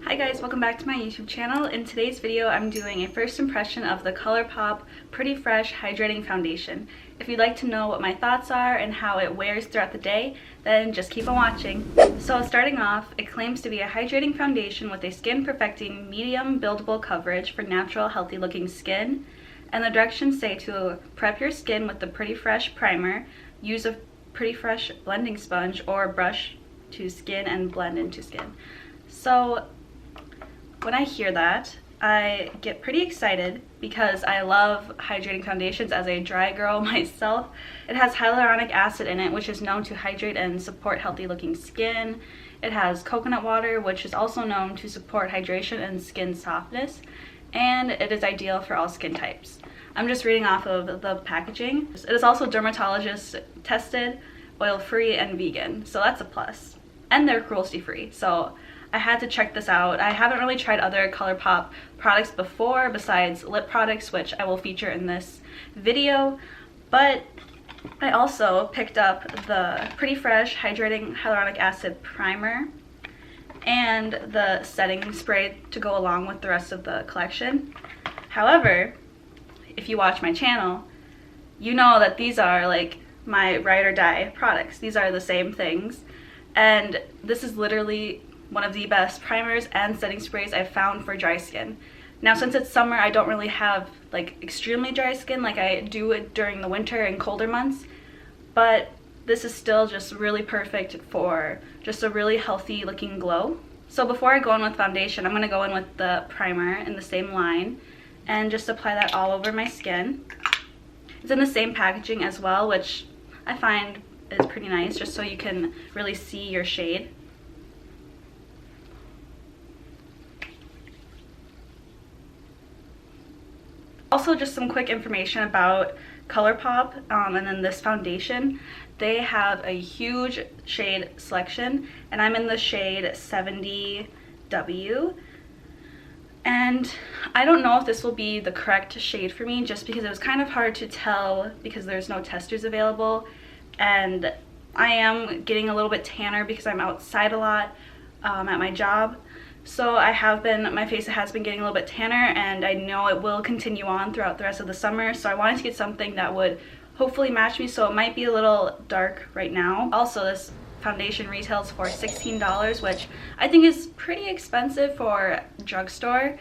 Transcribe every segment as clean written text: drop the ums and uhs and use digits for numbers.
Hi guys, welcome back to my YouTube channel. In today's video, I'm doing a first impression of the ColourPop Pretty Fresh Hydrating Foundation. If you'd like to know what my thoughts are and how it wears throughout the day, then just keep on watching. So starting off, it claims to be a hydrating foundation with a skin perfecting medium buildable coverage for natural healthy looking skin. And the directions say to prep your skin with the Pretty Fresh primer, use a Pretty Fresh blending sponge or brush to skin and blend into skin. So when I hear that, I get pretty excited because I love hydrating foundations as a dry girl myself. It has hyaluronic acid in it, which is known to hydrate and support healthy looking skin. It has coconut water, which is also known to support hydration and skin softness. And it is ideal for all skin types. I'm just reading off of the packaging. It is also dermatologist tested, oil-free, and vegan, so that's a plus. And they're cruelty-free, so I had to check this out. I haven't really tried other ColourPop products before besides lip products, which I will feature in this video, but I also picked up the Pretty Fresh Hydrating Hyaluronic Acid Primer and the setting spray to go along with the rest of the collection. However, if you watch my channel, you know that these are like my ride or die products. These are the same things, and this is literally one of the best primers and setting sprays I've found for dry skin. Now, since it's summer, I don't really have like extremely dry skin like I do it during the winter and colder months, but this is still just really perfect for just a really healthy looking glow. So before I go in with foundation, I'm going to go in with the primer in the same line and just apply that all over my skin. It's in the same packaging as well, which I find is pretty nice, just so you can really see your shade. Also, just some quick information about ColourPop and then this foundation. They have a huge shade selection, and I'm in the shade 70W. And I don't know if this will be the correct shade for me, just because it was kind of hard to tell because there's no testers available. And I am getting a little bit tanner because I'm outside a lot at my job. So my face has been getting a little bit tanner, and I know it will continue on throughout the rest of the summer. So I wanted to get something that would hopefully match me, so it might be a little dark right now. Also, this foundation retails for $16, which I think is pretty expensive for drugstore.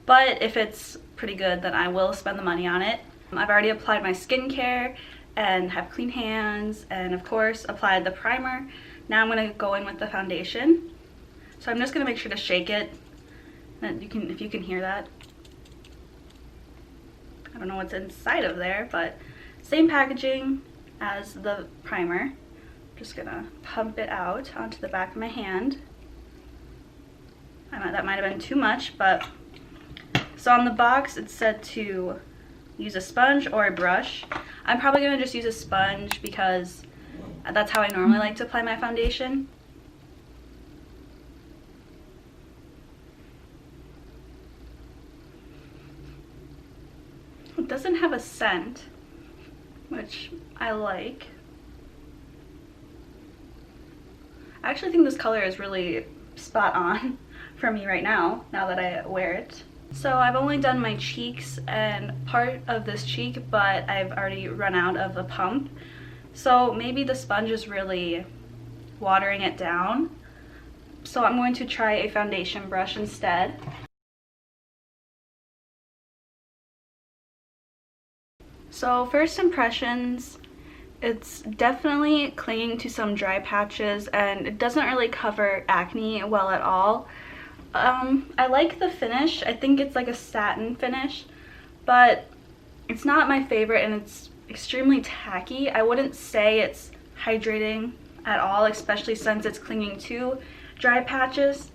But if it's pretty good, then I will spend the money on it. I've already applied my skincare and have clean hands, and of course applied the primer. Now I'm going to go in with the foundation. So I'm just going to make sure to shake it, and if you can hear that. I don't know what's inside of there, but same packaging as the primer. Just going to pump it out onto the back of my hand. That might have been too much, but so on the box it said to use a sponge or a brush. I'm probably going to just use a sponge because that's how I normally like to apply my foundation. It doesn't have a scent, which I like. I actually think this color is really spot on for me right now that I wear it. So I've only done my cheeks and part of this cheek, but I've already run out of the pump. So maybe the sponge is really watering it down. So I'm going to try a foundation brush instead. So first impressions, it's definitely clinging to some dry patches, and it doesn't really cover acne well at all. I like the finish. I think it's like a satin finish, but it's not my favorite, and it's extremely tacky. I wouldn't say it's hydrating at all, especially since it's clinging to dry patches.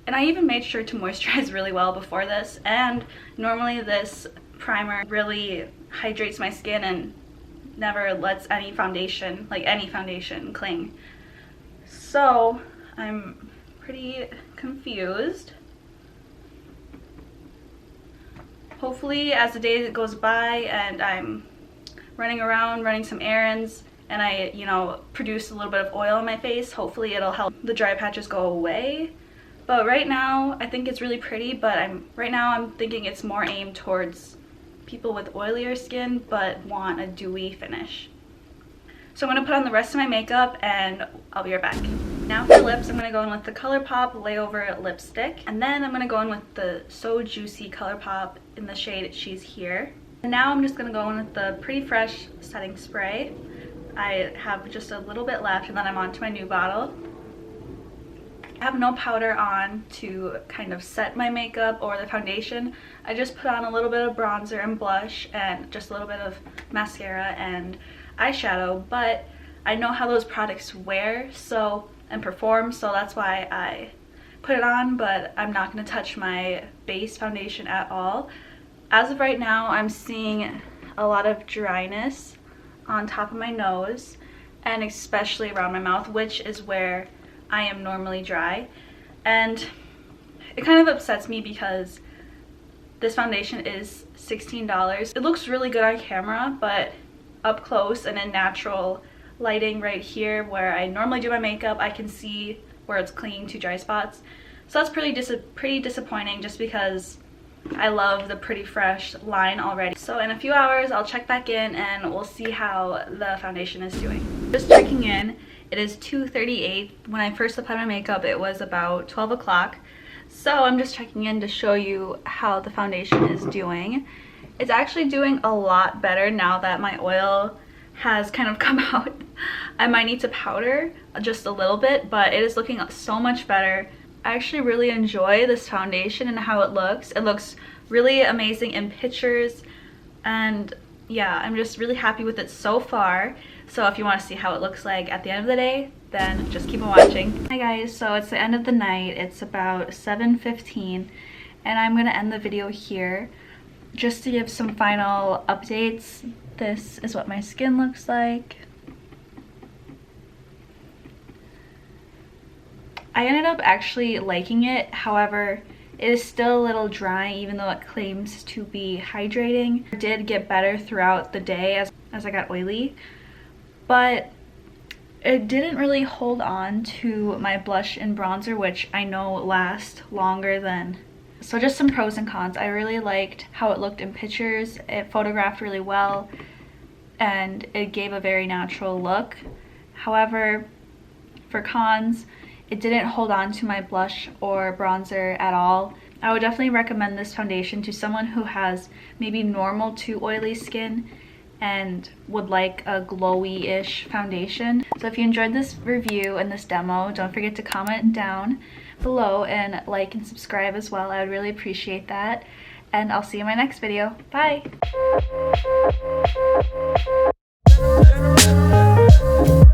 And I even made sure to moisturize really well before this, and normally this primer really hydrates my skin and never lets any foundation cling. So I'm pretty confused. Hopefully, as the day goes by and I'm running around running some errands and I produce a little bit of oil on my face, hopefully it'll help the dry patches go away. But right now I think it's really pretty, but right now I'm thinking it's more aimed towards people with oilier skin but want a dewy finish. So I'm going to put on the rest of my makeup and I'll be right back. Now for lips, I'm going to go in with the ColourPop Layover Lipstick. And then I'm going to go in with the So Juicy ColourPop in the shade She's Here. And now I'm just going to go in with the Pretty Fresh Setting Spray. I have just a little bit left and then I'm on to my new bottle. I have no powder on to kind of set my makeup or the foundation. I just put on a little bit of bronzer and blush and just a little bit of mascara and eyeshadow, but I know how those products wear and perform, so that's why I put it on, but I'm not going to touch my base foundation at all. As of right now, I'm seeing a lot of dryness on top of my nose and especially around my mouth, which is where I am normally dry, and it kind of upsets me because this foundation is $16. It looks really good on camera, but up close and in natural lighting right here where I normally do my makeup, I can see where it's clinging to dry spots. So that's pretty disappointing, just because I love the Pretty Fresh line already. So in a few hours I'll check back in and we'll see how the foundation is doing. Just checking in, it is 2:38. When I first applied my makeup it was about 12 o'clock. So I'm just checking in to show you how the foundation is doing. It's actually doing a lot better now that my oil has kind of come out. I might need to powder just a little bit, but it is looking so much better. I actually really enjoy this foundation and how it looks. It looks really amazing in pictures, and yeah, I'm just really happy with it so far. So if you want to see how it looks like at the end of the day, then just keep on watching. Hi guys, so it's the end of the night. It's about 7:15 and I'm gonna end the video here. Just to give some final updates, this is what my skin looks like. I ended up actually liking it, however, it is still a little dry even though it claims to be hydrating. It did get better throughout the day as I got oily, but it didn't really hold on to my blush and bronzer, which I know last longer than. So just some pros and cons. I really liked how it looked in pictures. It photographed really well and it gave a very natural look. However, for cons, it didn't hold on to my blush or bronzer at all. I would definitely recommend this foundation to someone who has maybe normal to oily skin and would like a glowy-ish foundation. So if you enjoyed this review and this demo, don't forget to comment down below and like and subscribe as well. I would really appreciate that. And I'll see you in my next video. Bye!